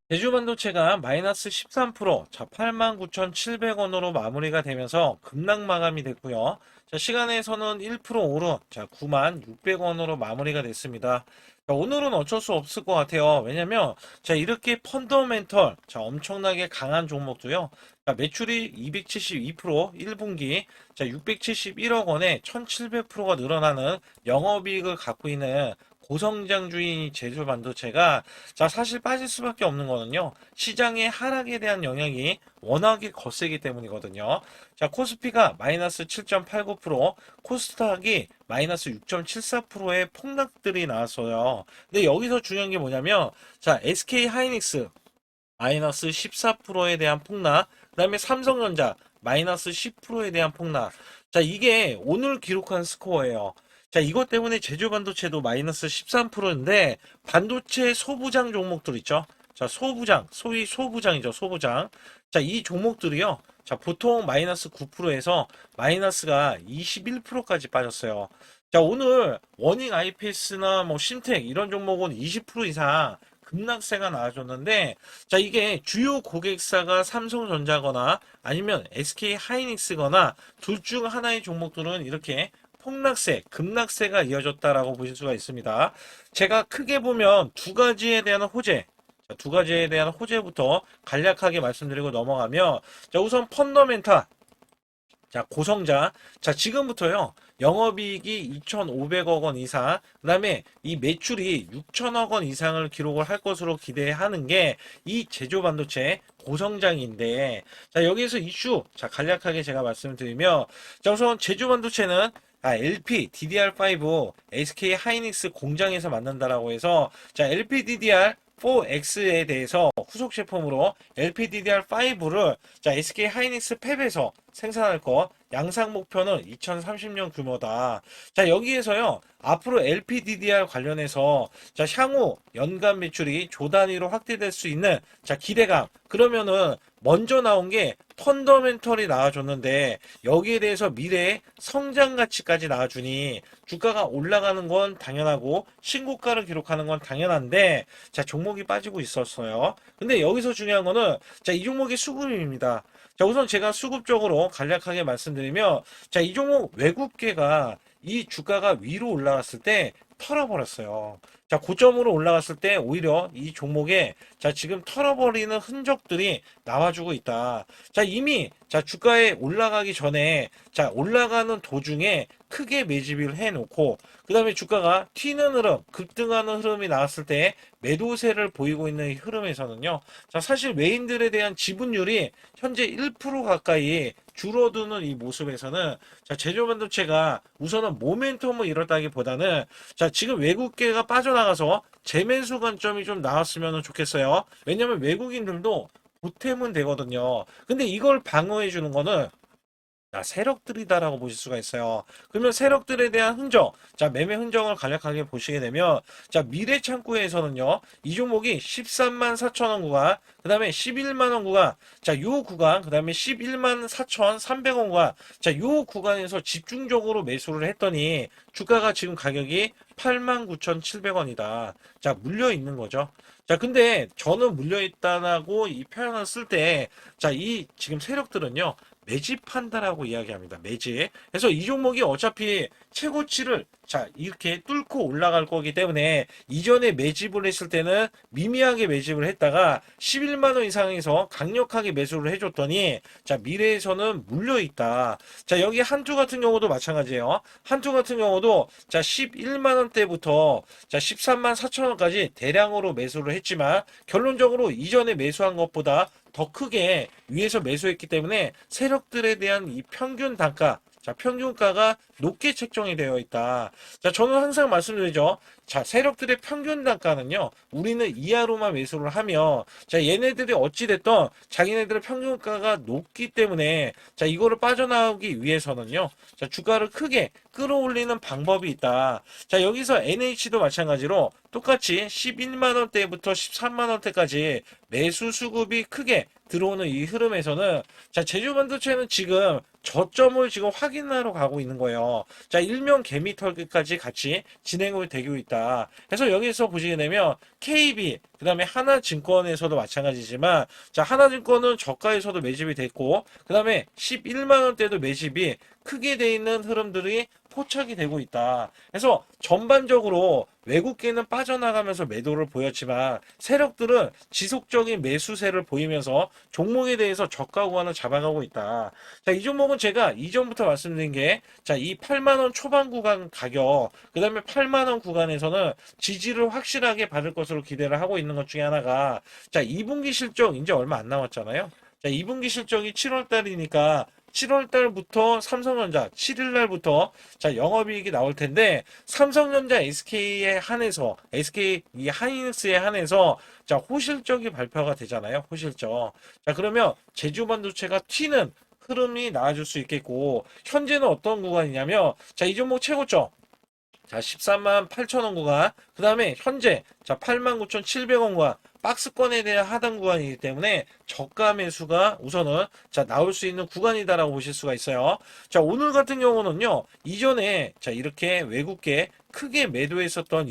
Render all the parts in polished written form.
제주반도체가 마이너스 13%, 자, 89,700원으로 마무리가 되면서 급락 마감이 됐고요. 자, 시간에서는 1% 오른, 자, 96,600원으로 마무리가 됐습니다. 자, 오늘은 어쩔 수 없을 것 같아요. 왜냐면, 자, 이렇게 펀더멘털, 자, 엄청나게 강한 종목도요. 자, 매출이 272%, 1분기, 자, 671억 원에 1,700%가 늘어나는 영업이익을 갖고 있는 고성장주인 제주반도체가 자, 사실 빠질 수밖에 없는 거는요. 시장의 하락에 대한 영향이 워낙에 거세기 때문이거든요. 자, 코스피가 마이너스 7.89%, 코스닥이 마이너스 6.74%의 폭락들이 나왔어요. 근데 여기서 중요한 게 뭐냐면, 자, SK 하이닉스 마이너스 14%에 대한 폭락, 그 다음에 삼성전자 마이너스 10%에 대한 폭락. 자, 이게 오늘 기록한 스코어예요. 자, 이것 때문에 제주반도체도 마이너스 13%인데, 반도체 소부장 종목들 있죠? 자, 소부장, 소위 소부장이죠, 소부장. 자, 이 종목들이요. 자, 보통 마이너스 9%에서 마이너스가 21%까지 빠졌어요. 자, 오늘 워닝 IPS나 뭐 심텍 이런 종목은 20% 이상 급락세가 나와줬는데, 자, 이게 주요 고객사가 삼성전자거나 아니면 SK 하이닉스거나 둘 중 하나의 종목들은 이렇게 폭락세, 급락세가 이어졌다라고 보실 수가 있습니다. 제가 크게 보면 두 가지에 대한 호재, 자, 두 가지에 대한 호재부터 간략하게 말씀드리고 넘어가면, 자, 우선 펀더멘탈, 자, 고성자. 자, 지금부터요. 영업이익이 2,500억 원 이상, 그 다음에 이 매출이 6천억 원 이상을 기록을 할 것으로 기대하는 게 이 제조반도체 고성장인데, 자, 여기에서 이슈, 자, 간략하게 제가 말씀드리면, 자, 우선 제조반도체는 LP, DDR5, SK 하이닉스 공장에서 만든다라고 해서, 자, LPDDR 4X에 대해서 후속 제품으로 LPDDR5를 자, SK 하이닉스 팹에서 생산할 것 양상 목표는 2030년 규모다. 자, 여기에서요. 앞으로 LPDDR 관련해서 자, 향후 연간 매출이 조 단위로 확대될 수 있는 자, 기대감. 그러면은 먼저 나온 게 펀더멘털이 나와줬는데 여기에 대해서 미래의 성장 가치까지 나와주니 주가가 올라가는 건 당연하고 신고가를 기록하는 건 당연한데 자, 종목이 빠지고 있었어요. 근데 여기서 중요한 거는 자, 이 종목의 수급입니다. 자, 우선 제가 수급적으로 간략하게 말씀드리면, 자, 이 종목 외국계가 이 주가가 위로 올라갔을 때 털어버렸어요. 자, 고점으로 올라갔을 때 오히려 이 종목에 자, 지금 털어버리는 흔적들이 나와주고 있다. 자, 이미 자, 주가에 올라가기 전에 자, 올라가는 도중에 크게 매집을 해놓고 그 다음에 주가가 튀는 흐름, 급등하는 흐름이 나왔을 때 매도세를 보이고 있는 이 흐름에서는요. 자, 사실 외인들에 대한 지분율이 현재 1% 가까이 줄어드는 이 모습에서는 자, 제조반도체가 우선은 모멘텀을 이뤘다기보다는 자, 지금 외국계가 빠져나가서 재매수 관점이 좀 나왔으면 좋겠어요. 왜냐면 외국인들도 보탬은 되거든요. 근데 이걸 방어해 주는 거는 세력들이다라고 보실 수가 있어요. 그러면 세력들에 대한 흔적, 자, 매매 흔적을 간략하게 보시게 되면, 자, 미래 창구에서는요, 이 종목이 13만 4천 원 구간, 그 다음에 11만 원 구간, 자, 요 구간, 그 다음에 11만 4천 300원 구간, 자, 요 구간에서 집중적으로 매수를 했더니, 주가가 지금 가격이 8만 9,700원이다. 자, 물려 있는 거죠. 자, 근데 저는 물려 있다라고 이 표현을 쓸 때, 자, 이 지금 세력들은요, 매집한다라고 이야기합니다. 매집. 그래서 이 종목이 어차피 최고치를 자 이렇게 뚫고 올라갈 거기 때문에 이전에 매집을 했을 때는 미미하게 매집을 했다가 11만 원 이상에서 강력하게 매수를 해줬더니 자 미래에서는 물려 있다. 자 여기 한투 같은 경우도 마찬가지예요. 한투 같은 경우도 자 11만 원대부터 자 13만 4천 원까지 대량으로 매수를 했지만 결론적으로 이전에 매수한 것보다 더 크게 위에서 매수했기 때문에 세력들에 대한 이 평균 단가, 자, 평균가가 높게 책정이 되어 있다. 자, 저는 항상 말씀드리죠. 자, 세력들의 평균 단가는요, 우리는 이하로만 매수를 하면, 자, 얘네들이 어찌됐던 자기네들의 평균가가 높기 때문에, 자, 이거를 빠져나오기 위해서는요, 자, 주가를 크게 끌어올리는 방법이 있다. 자, 여기서 NH도 마찬가지로 똑같이 11만원대부터 13만원대까지 매수 수급이 크게 들어오는 이 흐름에서는 자 제주반도체는 지금 저점을 지금 확인하러 가고 있는 거예요. 자, 일명 개미 털기까지 같이 진행이 되고 있다. 그래서 여기서 보시게 되면 KB, 그 다음에 하나증권에서도 마찬가지지만, 자, 하나증권은 저가에서도 매집이 됐고, 그 다음에 11만 원대도 매집이 크게 돼 있는 흐름들이 포착이 되고 있다. 그래서 전반적으로 외국계는 빠져나가면서 매도를 보였지만 세력들은 지속적인 매수세를 보이면서 종목에 대해서 저가 구간을 잡아가고 있다. 자, 이 종목은 제가 이전부터 말씀드린 게, 자, 이 8만 원 초반 구간 가격, 그 다음에 8만 원 구간에서는 지지를 확실하게 받을 것으로 기대를 하고 있는 것 중에 하나가, 자, 2분기 실적 이제 얼마 안 남았잖아요. 자, 2분기 실적이 7월 달이니까 7월 달부터 삼성전자 7일 날부터 자, 영업이익이 나올 텐데 삼성전자 SK에 한해서 SK 이 하이닉스에 한해서 자, 호실적이 발표가 되잖아요. 호실적. 자, 그러면 제주반도체가 튀는 흐름이 나와줄 수 있겠고 현재는 어떤 구간이냐면 자, 이 종목 최고점 자, 13만 8천 원 구간. 그 다음에 현재 자, 8만 9,700원 구간. 박스권에 대한 하단 구간이기 때문에 저가 매수가 우선은 자, 나올 수 있는 구간이다라고 보실 수가 있어요. 자, 오늘 같은 경우는요. 이전에 자, 이렇게 외국계 크게 매도했었던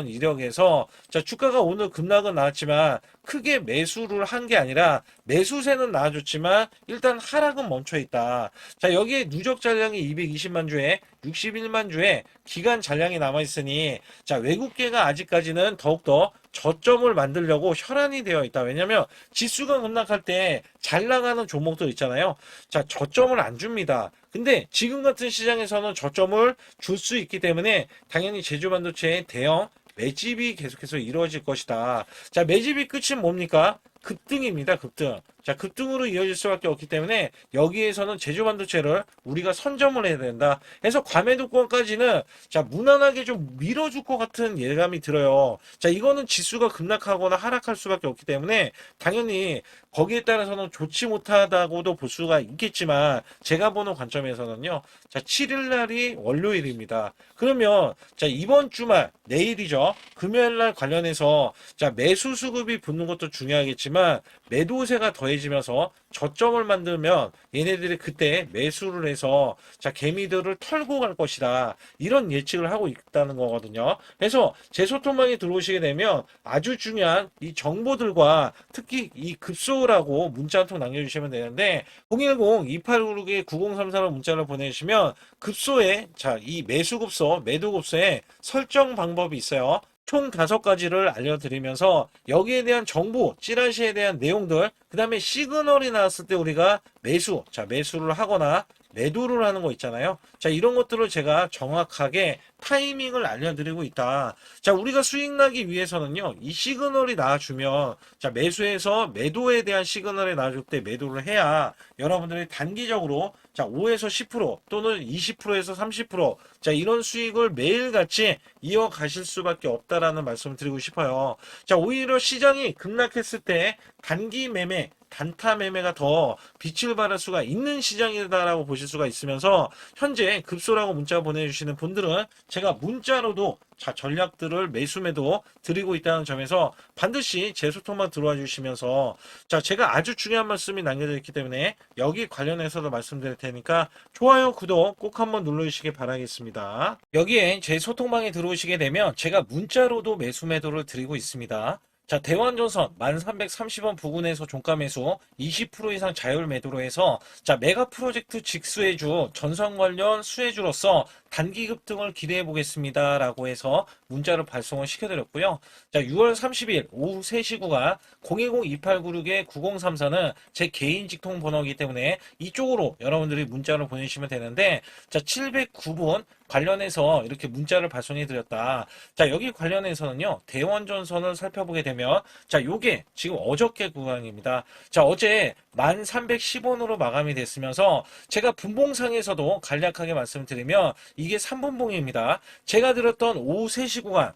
이력에서 자, 주가가 오늘 급락은 나왔지만 크게 매수를 한 게 아니라 매수세는 나와줬지만 일단 하락은 멈춰 있다. 자, 여기에 누적 잔량이 220만 주에 61만 주에 기간 잔량이 남아 있으니 자, 외국계가 아직까지는 더욱더 저점을 만들려고 혈안이 되어 있다. 왜냐면 지수가 급락할 때 잘 나가는 종목들 있잖아요. 자, 저점을 안 줍니다. 근데 지금 같은 시장에서는 저점을 줄 수 있기 때문에 당연히 제주반도체의 대형 매집이 계속해서 이루어질 것이다. 자, 매집이 끝은 뭡니까? 급등입니다. 급등. 자, 급등으로 이어질 수밖에 없기 때문에 여기에서는 제주반도체를 우리가 선점을 해야 된다. 해서 과매도권까지는 자, 무난하게 좀 밀어줄 것 같은 예감이 들어요. 자, 이거는 지수가 급락하거나 하락할 수밖에 없기 때문에 당연히 거기에 따라서는 좋지 못하다고도 볼 수가 있겠지만 제가 보는 관점에서는요. 자, 7일 날이 월요일입니다. 그러면 자, 이번 주말 내일이죠. 금요일 날 관련해서 자, 매수 수급이 붙는 것도 중요하겠지만 매도세가 더해지면서 저점을 만들면 얘네들이 그때 매수를 해서 자, 개미들을 털고 갈 것이다. 이런 예측을 하고 있다는 거거든요. 그래서 제 소통방에 들어오시게 되면 아주 중요한 이 정보들과 특히 이 급소라고 문자 한 통 남겨주시면 되는데 010-2896-9034로 문자를 보내주시면 급소에 자, 이 매수급소, 매도급소에 설정 방법이 있어요. 총 5가지를 알려드리면서 여기에 대한 정보, 찌라시에 대한 내용들, 그 다음에 시그널이 나왔을 때 우리가 매수를 하거나 매도를 하는 거 있잖아요. 자, 이런 것들을 제가 정확하게 타이밍을 알려드리고 있다. 자, 우리가 수익 나기 위해서는요, 이 시그널이 나와주면, 자, 매수해서 매도에 대한 시그널이 나와줄 때 매도를 해야 여러분들이 단기적으로, 자, 5에서 10% 또는 20%에서 30%, 자, 이런 수익을 매일같이 이어가실 수밖에 없다라는 말씀을 드리고 싶어요. 자, 오히려 시장이 급락했을 때 단기 매매, 단타 매매가 더 빛을 발할 수가 있는 시장이다라고 보실 수가 있으면서 현재 급소라고 문자 보내주시는 분들은 제가 문자로도 자, 전략들을 매수매도 드리고 있다는 점에서 반드시 제 소통만 들어와 주시면서 자, 제가 아주 중요한 말씀이 남겨져 있기 때문에 여기 관련해서도 말씀드릴 테니까 좋아요, 구독 꼭 한번 눌러주시기 바라겠습니다. 여기에 제 소통방에 들어오시게 되면 제가 문자로도 매수매도를 드리고 있습니다. 자, 대환전선 1330원 부근에서 종가 매수 20% 이상 자율 매도로 해서 자, 메가 프로젝트 직수해주 전선 관련 수혜주로서 단기 급등을 기대해 보겠습니다. 라고 해서 문자를 발송을 시켜드렸고요. 자, 6월 30일 오후 3시 구간 010-2896-9034는 제 개인 직통 번호이기 때문에 이쪽으로 여러분들이 문자를 보내주시면 되는데 자, 709분 관련해서 이렇게 문자를 발송해 드렸다. 자, 여기 관련해서는요. 대원전선을 살펴보게 되면 자, 요게 지금 어저께 구간입니다. 자, 어제 1310원으로 마감이 됐으면서 제가 분봉상에서도 간략하게 말씀드리면 이게 3분봉입니다. 제가 드렸던 오후 3시 구간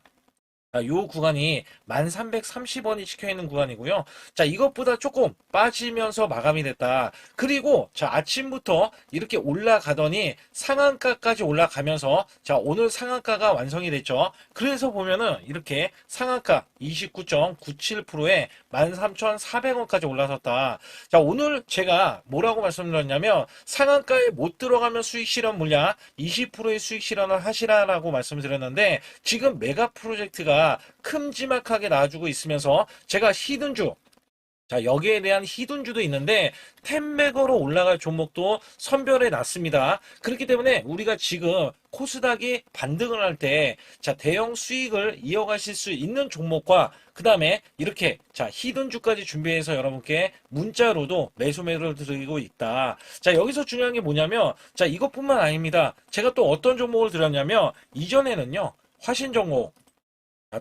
요 구간이 1330원이 찍혀 있는 구간이고요. 자, 이것보다 조금 빠지면서 마감이 됐다. 그리고 자, 아침부터 이렇게 올라가더니 상한가까지 올라가면서 자, 오늘 상한가가 완성이 됐죠. 그래서 보면은 이렇게 상한가 29.97%에 13,400원까지 올라섰다. 자, 오늘 제가 뭐라고 말씀드렸냐면 상한가에 못 들어가면 수익 실현 물량 20%의 수익 실현을 하시라라고 말씀드렸는데 지금 메가 프로젝트가 큼지막하게 나와주고 있으면서 제가 히든주 자, 여기에 대한 히든주도 있는데 텐베거로 올라갈 종목도 선별해 놨습니다. 그렇기 때문에 우리가 지금 코스닥이 반등을 할 때 자, 대형 수익을 이어가실 수 있는 종목과 그 다음에 이렇게 자, 히든주까지 준비해서 여러분께 문자로도 매수 매도를 드리고 있다. 자, 여기서 중요한 게 뭐냐면 자, 이것뿐만 아닙니다. 제가 또 어떤 종목을 드렸냐면 이전에는요. 화신 종목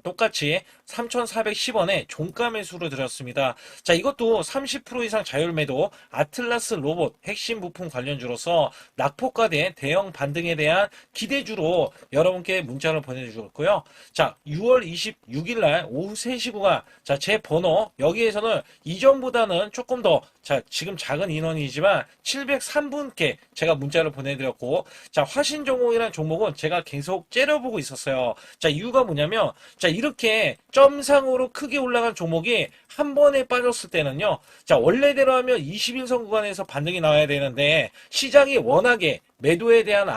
똑같이 3,410원에 종가 매수로 드렸습니다. 자, 이것도 30% 이상 자율 매도 아틀라스 로봇 핵심 부품 관련주로서 낙폭과대 대형 반등에 대한 기대주로 여러분께 문자를 보내주셨고요. 자, 6월 26일 날 오후 3시 구간 자, 제 번호 여기에서는 이전보다는 조금 더 자, 지금 작은 인원이지만 703분께 제가 문자를 보내드렸고 자, 화신종목이라는 종목은 제가 계속 째려보고 있었어요. 자, 이유가 뭐냐면 자, 이렇게 점상으로 크게 올라간 종목이 한 번에 빠졌을 때는요. 자, 원래대로 하면 21선 구간에서 반등이 나와야 되는데 시장이 워낙에 매도에 대한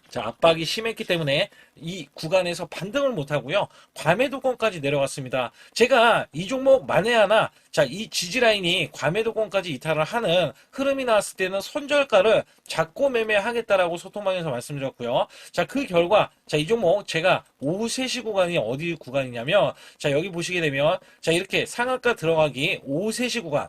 자, 압박이 심했기 때문에 이 구간에서 반등을 못하고요. 과매도권까지 내려갔습니다. 제가 이 종목 만에 하나 자, 이 지지라인이 과매도권까지 이탈을 하는 흐름이 나왔을 때는 손절가를 잡고 매매하겠다라고 소통방에서 말씀드렸고요. 자, 그 결과 자, 이 종목 제가 오후 3시 구간이 어디 구간이냐면 자, 여기 보시게 되면 자, 이렇게 상한가 들어가기 오후 3시 구간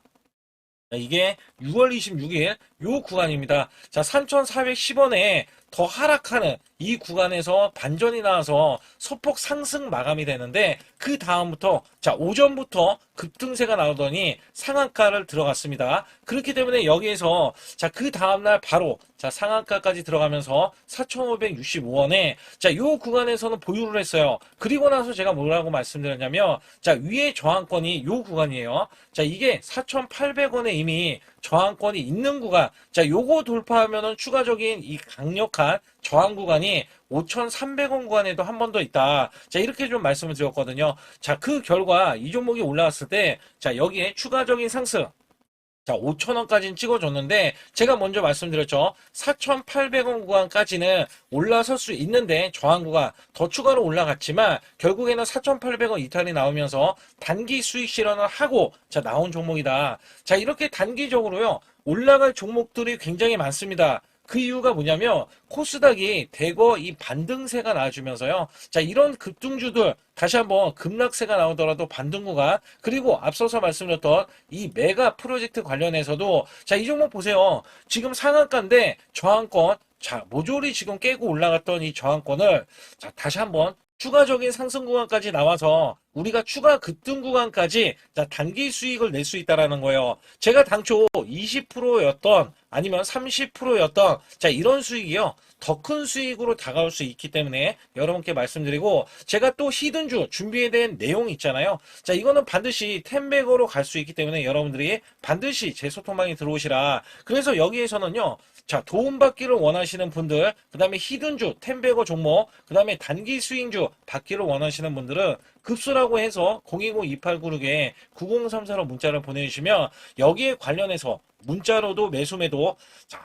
이게 6월 26일 요 구간입니다. 자, 3,410원에 더 하락하는 이 구간에서 반전이 나와서 소폭 상승 마감이 되는데 그 다음부터 자, 오전부터 급등세가 나오더니 상한가를 들어갔습니다. 그렇기 때문에 여기에서 자, 그 다음날 바로 자, 상한가까지 들어가면서 4,565원에 자, 요 구간에서는 보유를 했어요. 그리고 나서 제가 뭐라고 말씀드렸냐면 자, 위에 저항권이 요 구간이에요. 자, 이게 4,800원에 이미 저항권이 있는 구간. 자, 요거 돌파하면은 추가적인 이 강력한 저항 구간이 5,300원 구간에도 한 번 더 있다. 자, 이렇게 좀 말씀을 드렸거든요. 자, 그 결과 이 종목이 올라왔을 때, 자, 여기에 추가적인 상승. 자, 5,000원까지는 찍어줬는데, 제가 먼저 말씀드렸죠. 4,800원 구간까지는 올라설 수 있는데, 저항 구간 더 추가로 올라갔지만, 결국에는 4,800원 이탈이 나오면서 단기 수익 실현을 하고, 자, 나온 종목이다. 자, 이렇게 단기적으로요, 올라갈 종목들이 굉장히 많습니다. 그 이유가 뭐냐면 코스닥이 대거 이 반등세가 나와주면서요. 자, 이런 급등주들 다시 한번 급락세가 나오더라도 반등 구간 그리고 앞서서 말씀드렸던 이 메가 프로젝트 관련해서도 자, 이 종목 보세요. 지금 상한가인데 저항권 자, 모조리 지금 깨고 올라갔던 이 저항권을 자, 다시 한번 추가적인 상승 구간까지 나와서 우리가 추가 급등 구간까지 자, 단기 수익을 낼 수 있다라는 거예요. 제가 당초 20%였던 아니면 30%였던 자, 이런 수익이요. 더 큰 수익으로 다가올 수 있기 때문에 여러분께 말씀드리고 제가 또 히든주 준비에 대한 내용이 있잖아요. 자, 이거는 반드시 텐백으로 갈 수 있기 때문에 여러분들이 반드시 제 소통방에 들어오시라. 그래서 여기에서는요. 자, 도움받기를 원하시는 분들, 그 다음에 히든주, 텐베거 종목, 그 다음에 단기 스윙주 받기를 원하시는 분들은 급수라고 해서 020-2896에 9034로 문자를 보내주시면 여기에 관련해서 문자로도 매수매도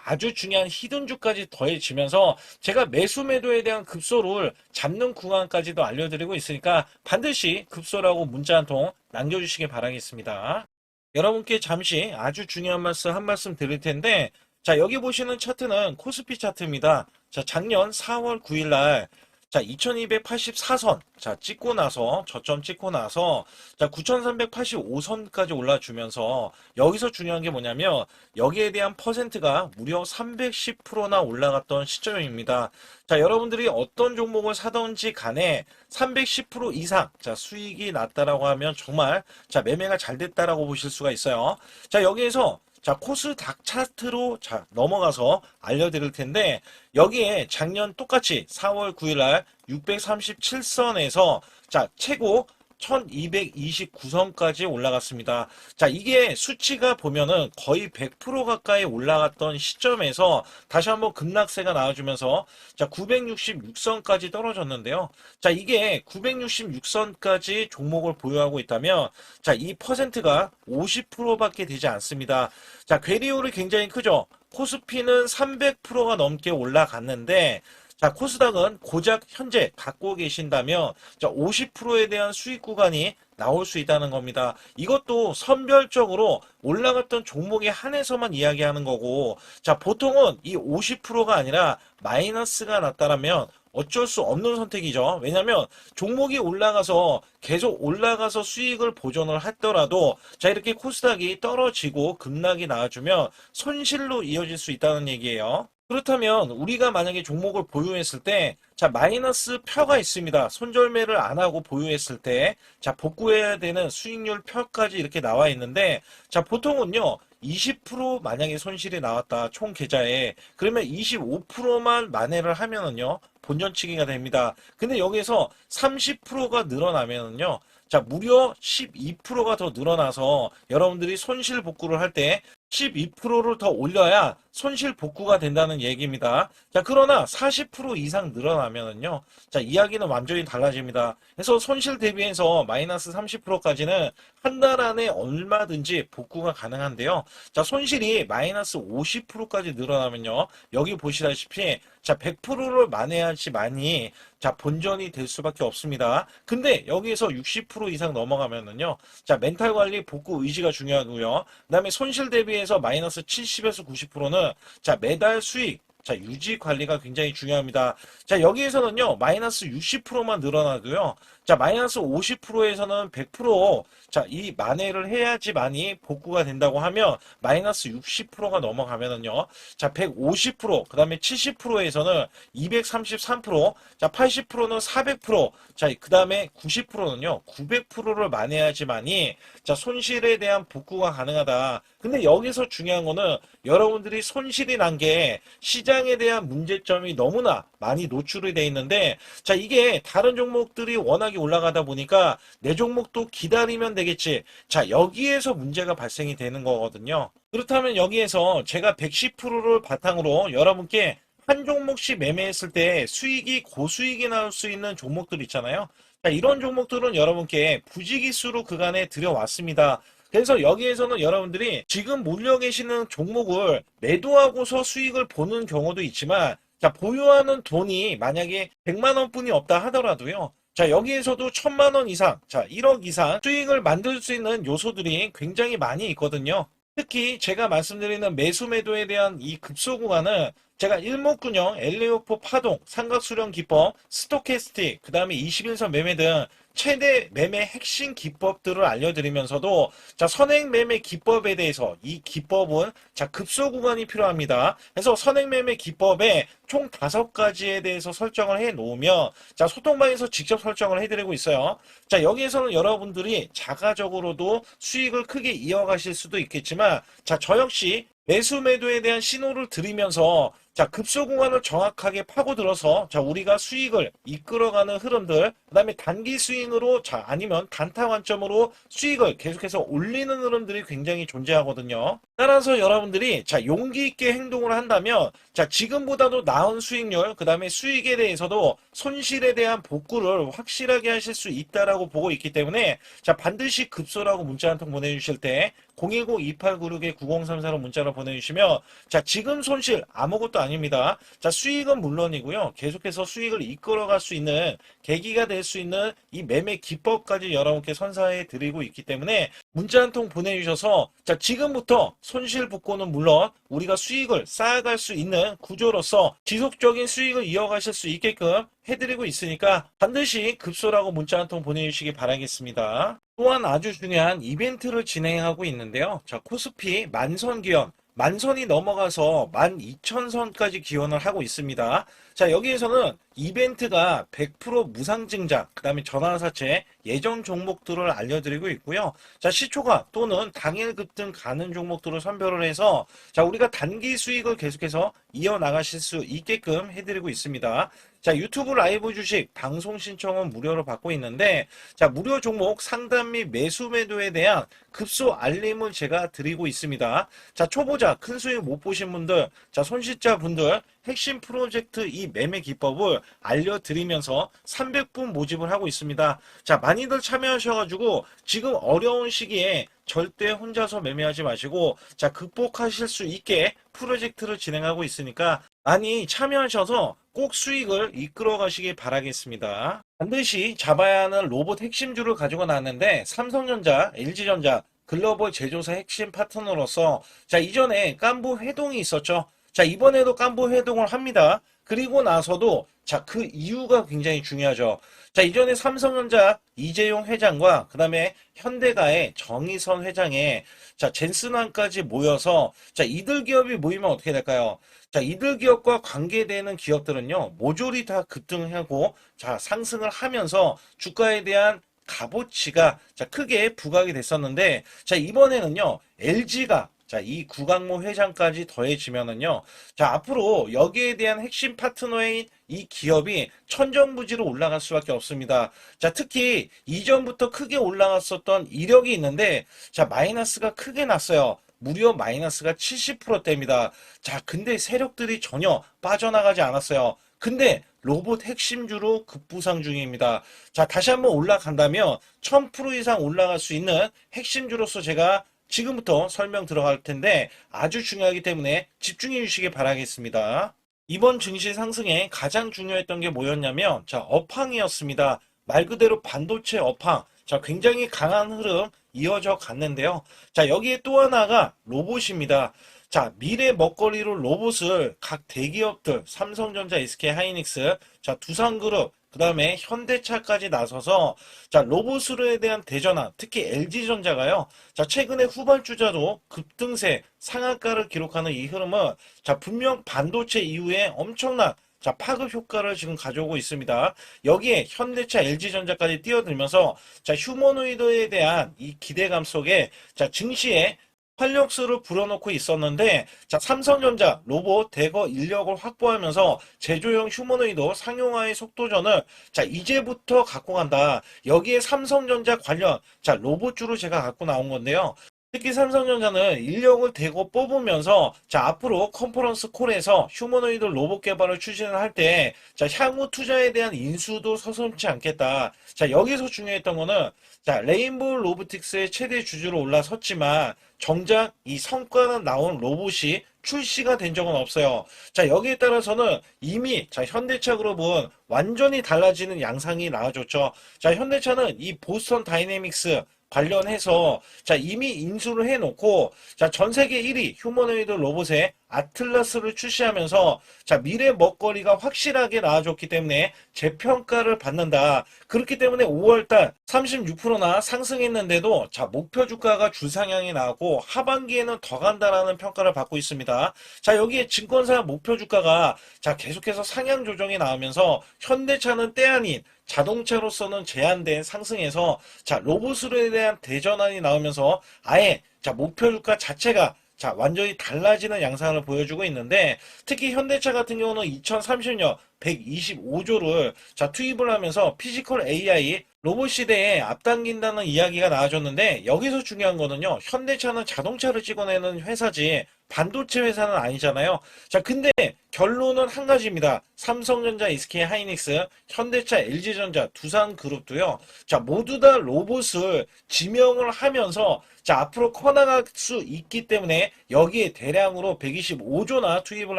아주 중요한 히든주까지 더해지면서 제가 매수매도에 대한 급소를 잡는 구간까지도 알려드리고 있으니까 반드시 급소라고 문자 한 통 남겨주시기 바라겠습니다. 여러분께 잠시 아주 중요한 말씀 한 말씀 드릴 텐데 자, 여기 보시는 차트는 코스피 차트입니다. 자, 작년 4월 9일 날 자, 2284선 자, 찍고 나서 저점 찍고 나서 자, 9385선까지 올라주면서 여기서 중요한 게 뭐냐면 여기에 대한 퍼센트가 무려 310%나 올라갔던 시점입니다. 자, 여러분들이 어떤 종목을 사던지 간에 310% 이상 자, 수익이 났다라고 하면 정말 자, 매매가 잘 됐다라고 보실 수가 있어요. 자, 여기에서 자, 코스닥 차트로 자, 넘어가서 알려드릴 텐데, 여기에 작년 똑같이 4월 9일 날 637선에서 자, 최고 1229선까지 올라갔습니다. 자, 이게 수치가 보면은 거의 100% 가까이 올라갔던 시점에서 다시 한번 급락세가 나와주면서 자, 966선까지 떨어졌는데요. 자, 이게 966선까지 종목을 보유하고 있다면 자, 이 퍼센트가 50%밖에 되지 않습니다. 자, 괴리홀이 굉장히 크죠. 코스피는 300%가 넘게 올라갔는데 자, 코스닥은 고작 현재 갖고 계신다면 자, 50%에 대한 수익 구간이 나올 수 있다는 겁니다. 이것도 선별적으로 올라갔던 종목에 한해서만 이야기하는 거고, 자, 보통은 이 50%가 아니라 마이너스가 났다라면 어쩔 수 없는 선택이죠. 왜냐하면 종목이 올라가서 계속 올라가서 수익을 보존을 했더라도 자, 이렇게 코스닥이 떨어지고 급락이 나와주면 손실로 이어질 수 있다는 얘기예요. 그렇다면 우리가 만약에 종목을 보유했을 때 자, 마이너스 표가 있습니다. 손절매를 안 하고 보유했을 때 자, 복구해야 되는 수익률 표까지 이렇게 나와 있는데 자, 보통은요 20% 만약에 손실이 나왔다 총 계좌에 그러면 25%만 만회를 하면은요 본전치기가 됩니다. 근데 여기서 30%가 늘어나면은요 자, 무려 12%가 더 늘어나서 여러분들이 손실 복구를 할 때 12%를 더 올려야 손실 복구가 된다는 얘기입니다. 자, 그러나 40% 이상 늘어나면은요. 자, 이야기는 완전히 달라집니다. 그래서 손실 대비해서 마이너스 30%까지는 한 달 안에 얼마든지 복구가 가능한데요. 자, 손실이 마이너스 50%까지 늘어나면요. 여기 보시다시피 자, 100%를 만회하지만이 자, 본전이 될 수밖에 없습니다. 근데 여기에서 60% 이상 넘어가면은요. 자, 멘탈 관리 복구 의지가 중요하고요. 그다음에 손실 대비해서 마이너스 70에서 90%는 자, 매달 수익 자, 유지 관리가 굉장히 중요합니다. 자, 여기에서는요, 마이너스 60%만 늘어나도요, 자, 마이너스 50%에서는 100%, 자, 이 만회를 해야지만이 복구가 된다고 하면, 마이너스 60%가 넘어가면은요, 자, 150%, 그 다음에 70%에서는 233%, 자, 80%는 400%, 자, 그 다음에 90%는요, 900%를 만회해야지만이, 자, 손실에 대한 복구가 가능하다. 근데 여기서 중요한 거는 여러분들이 손실이 난 게 시장에 대한 문제점이 너무나 많이 노출이 돼 있는데 자 이게 다른 종목들이 워낙에 올라가다 보니까 내 종목도 기다리면 되겠지. 자 여기에서 문제가 발생이 되는 거거든요. 그렇다면 여기에서 제가 110%를 바탕으로 여러분께 한 종목씩 매매했을 때 수익이 고수익이 나올 수 있는 종목들 있잖아요. 자, 이런 종목들은 여러분께 부지기수로 그간에 들여왔습니다. 그래서 여기에서는 여러분들이 지금 몰려 계시는 종목을 매도하고서 수익을 보는 경우도 있지만 자, 보유하는 돈이 만약에 100만 원뿐이 없다 하더라도요. 자, 여기에서도 1000만 원 이상, 자, 1억 이상 수익을 만들 수 있는 요소들이 굉장히 많이 있거든요. 특히 제가 말씀드리는 매수 매도에 대한 이 급소 구간은 제가 일목균형, 엘리오포 파동, 삼각수렴 기법, 스토캐스틱, 그 다음에 21선 매매 등 최대 매매 핵심 기법들을 알려드리면서도 자 선행 매매 기법에 대해서 이 기법은 자 급소 구간이 필요합니다. 그래서 선행 매매 기법에 총 5가지에 대해서 설정을 해 놓으면 자 소통방에서 직접 설정을 해드리고 있어요. 자 여기에서는 여러분들이 자가적으로도 수익을 크게 이어가실 수도 있겠지만 자 저 역시 매수 매도에 대한 신호를 드리면서 자 급소 구간을 정확하게 파고들어서 자 우리가 수익을 이끌어가는 흐름들 그다음에 단기 스윙으로 자 아니면 단타 관점으로 수익을 계속해서 올리는 흐름들이 굉장히 존재하거든요. 따라서 여러분들이 자 용기 있게 행동을 한다면 자 지금보다도 나은 수익률 그다음에 수익에 대해서도 손실에 대한 복구를 확실하게 하실 수 있다라고 보고 있기 때문에 자 반드시 급소라고 문자 한 통 보내주실 때 010-2896-9034로 문자로 보내주시면 자 지금 손실 아무것도 아닙니다. 자 수익은 물론이고요. 계속해서 수익을 이끌어갈 수 있는 계기가 될 수 있는 이 매매 기법까지 여러분께 선사해 드리고 있기 때문에 문자 한 통 보내주셔서 자 지금부터 손실 복구는 물론 우리가 수익을 쌓아갈 수 있는 구조로서 지속적인 수익을 이어가실 수 있게끔 해드리고 있으니까 반드시 급소라고 문자 한 통 보내주시기 바라겠습니다. 또한 아주 중요한 이벤트를 진행하고 있는데요. 자 코스피 만선기원 만선이 넘어가서 12,000선까지 기원을 하고 있습니다. 자, 여기에서는 이벤트가 100% 무상증자, 그 다음에 전환사채, 예정 종목들을 알려드리고 있고요. 자, 시초가 또는 당일 급등 가는 종목들을 선별을 해서 자, 우리가 단기 수익을 계속해서 이어나가실 수 있게끔 해드리고 있습니다. 자, 유튜브 라이브 주식 방송 신청은 무료로 받고 있는데 자, 무료 종목 상담 및 매수 매도에 대한 급소 알림을 제가 드리고 있습니다. 자, 초보자 큰 수익 못 보신 분들, 자, 손실자 분들 핵심 프로젝트 이 매매 기법을 알려드리면서 300분 모집을 하고 있습니다. 자, 많이들 참여하셔가지고 지금 어려운 시기에 절대 혼자서 매매하지 마시고 자, 극복하실 수 있게 프로젝트를 진행하고 있으니까 많이 참여하셔서 꼭 수익을 이끌어 가시기 바라겠습니다. 반드시 잡아야 하는 로봇 핵심주를 가지고 나왔는데 삼성전자, LG전자, 글로벌 제조사 핵심 파트너로서 자, 이전에 깐부 회동이 있었죠. 자, 이번에도 깐부 회동을 합니다. 그리고 나서도 자, 그 이유가 굉장히 중요하죠. 자, 이전에 삼성전자 이재용 회장과 그 다음에 현대가의 정의선 회장의 자, 젠슨왕까지 모여서 자, 이들 기업이 모이면 어떻게 될까요? 자, 이들 기업과 관계되는 기업들은요, 모조리 다 급등하고 자, 상승을 하면서 주가에 대한 값어치가 자, 크게 부각이 됐었는데 자, 이번에는요, LG가 자, 이 구강모 회장까지 더해지면은요, 자, 앞으로 여기에 대한 핵심 파트너인 이 기업이 천정부지로 올라갈 수밖에 없습니다. 자, 특히 이전부터 크게 올라갔었던 이력이 있는데, 자, 마이너스가 크게 났어요. 무려 마이너스가 70%대입니다. 자, 근데 세력들이 전혀 빠져나가지 않았어요. 근데 로봇 핵심주로 급부상 중입니다. 자, 다시 한번 올라간다면 1000% 이상 올라갈 수 있는 핵심주로서 제가 지금부터 설명 들어갈 텐데 아주 중요하기 때문에 집중해 주시기 바라겠습니다. 이번 증시 상승에 가장 중요했던 게 뭐였냐면 자, 업황이었습니다. 말 그대로 반도체 업황. 자, 굉장히 강한 흐름 이어져 갔는데요. 자, 여기에 또 하나가 로봇입니다. 자, 미래 먹거리로 로봇을 각 대기업들, 삼성전자, SK 하이닉스, 자, 두산그룹, 그 다음에 현대차까지 나서서 자, 로봇으로에 대한 대전환, 특히 LG전자가요. 자, 최근에 후발주자도 급등세, 상한가를 기록하는 이 흐름은 자, 분명 반도체 이후에 엄청난 자, 파급 효과를 지금 가져오고 있습니다. 여기에 현대차, LG전자까지 뛰어들면서 자, 휴머노이드에 대한 이 기대감 속에 자, 증시에 활력소를 불어넣고 있었는데 자, 삼성전자 로봇 대거 인력을 확보하면서 제조용 휴머노이드 상용화의 속도전을 자, 이제부터 갖고 간다. 여기에 삼성전자 관련 자, 로봇주로 제가 갖고 나온 건데요. 특히 삼성전자는 인력을 대거 뽑으면서 자, 앞으로 컨퍼런스 콜에서 휴머노이드 로봇 개발을 추진을 할 때 자, 향후 투자에 대한 인수도 서슴지 않겠다. 자, 여기서 중요했던 거는 자, 레인보우 로보틱스의 최대 주주로 올라섰지만 정작 이 성과는 나온 로봇이 출시가 된 적은 없어요. 자, 여기에 따라서는 이미 자, 현대차 그룹은 완전히 달라지는 양상이 나와줬죠. 자, 현대차는 이 보스턴 다이내믹스 관련해서 자, 이미 인수를 해놓고 자, 전 세계 1위 휴머노이드 로봇의 아틀라스를 출시하면서 자, 미래 먹거리가 확실하게 나와줬기 때문에 재평가를 받는다. 그렇기 때문에 5월달 36%나 상승했는데도 자, 목표 주가가 줄상향이 나왔고 하반기에는 더 간다라는 평가를 받고 있습니다. 자, 여기에 증권사 목표 주가가 자, 계속해서 상향 조정이 나오면서 현대차는 때 아닌 자동차로서는 제한된 상승에서 자, 로봇으로에 대한 대전환이 나오면서 아예 자, 목표 주가 자체가 자, 완전히 달라지는 양상을 보여주고 있는데 특히 현대차 같은 경우는 2030년 125조를 자, 투입을 하면서 피지컬 AI 로봇 시대에 앞당긴다는 이야기가 나와줬는데 여기서 중요한 거는요. 현대차는 자동차를 찍어내는 회사지 반도체 회사는 아니잖아요. 자, 근데 결론은 한 가지입니다. 삼성전자, SK 하이닉스, 현대차, LG전자, 두산그룹도요. 자, 모두 다 로봇을 지명을 하면서 자, 앞으로 커나갈 수 있기 때문에 여기에 대량으로 125조나 투입을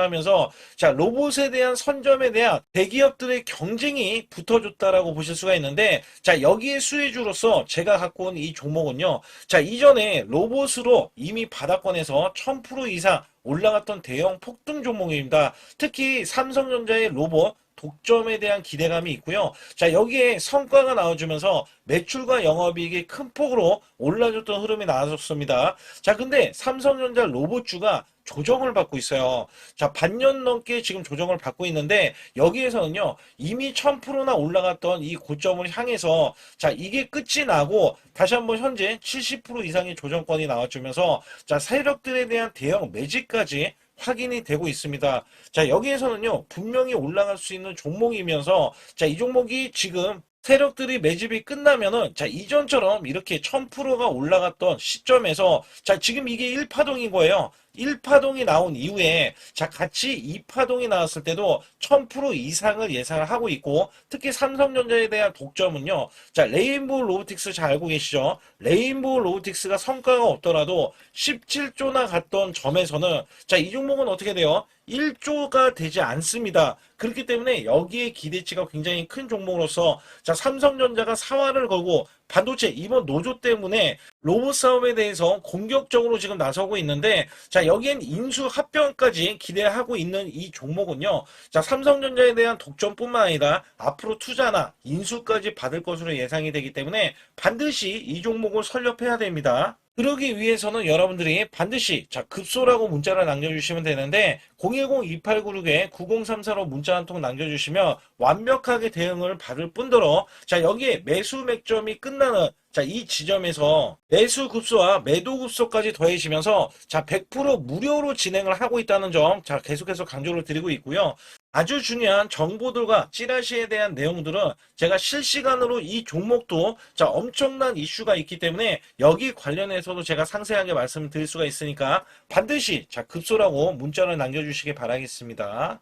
하면서 자, 로봇에 대한 선점에 대한 대기업들의 경쟁이 붙어줬다라고 보실 수가 있는데 자, 여기에 수혜주로서 제가 갖고 온 이 종목은요. 자, 이전에 로봇으로 이미 바닥권에서 1000% 이상 올라갔던 대형 폭등 종목입니다. 특히 삼성전자의 로봇 독점에 대한 기대감이 있고요. 자, 여기에 성과가 나와주면서 매출과 영업이익이 큰 폭으로 올라줬던 흐름이 나왔습니다. 자, 근데 삼성전자 로봇주가 조정을 받고 있어요. 자, 반년 넘게 지금 조정을 받고 있는데 여기에서는요, 이미 1000%나 올라갔던 이 고점을 향해서 자, 이게 끝이 나고 다시 한번 현재 70% 이상의 조정권이 나와주면서 자, 세력들에 대한 대형 매집까지 확인이 되고 있습니다. 자, 여기에서는요, 분명히 올라갈 수 있는 종목이면서 자, 이 종목이 지금 세력들이 매집이 끝나면은 자, 이전처럼 이렇게 1000%가 올라갔던 시점에서 자, 지금 이게 1파동인 거예요. 1파동이 나온 이후에 자, 같이 2파동이 나왔을 때도 1000% 이상을 예상을 하고 있고, 특히 삼성전자에 대한 독점은요. 자, 레인보우 로보틱스 잘 알고 계시죠? 레인보우 로보틱스가 성과가 없더라도 17조나 갔던 점에서는 자, 이 종목은 어떻게 돼요? 1조가 되지 않습니다. 그렇기 때문에 여기에 기대치가 굉장히 큰 종목으로서 자, 삼성전자가 사활을 걸고 반도체 이번 노조 때문에 로봇 사업에 대해서 공격적으로 지금 나서고 있는데 자, 여기엔 인수 합병까지 기대하고 있는 이 종목은요. 자, 삼성전자에 대한 독점뿐만 아니라 앞으로 투자나 인수까지 받을 것으로 예상이 되기 때문에 반드시 이 종목을 설립해야 됩니다. 그러기 위해서는 여러분들이 반드시 자, 급소라고 문자를 남겨주시면 되는데 010-2896-9034로 문자 한 통 남겨주시면 완벽하게 대응을 받을 뿐더러 자, 여기에 매수 맥점이 끝나는 자, 이 지점에서 매수 급소와 매도 급소까지 더해지면서 자, 100% 무료로 진행을 하고 있다는 점 자, 계속해서 강조를 드리고 있고요. 아주 중요한 정보들과 찌라시에 대한 내용들은 제가 실시간으로 이 종목도 자, 엄청난 이슈가 있기 때문에 여기 관련해서도 제가 상세하게 말씀드릴 수가 있으니까 반드시 자, 급소라고 문자를 남겨주시기 바라겠습니다.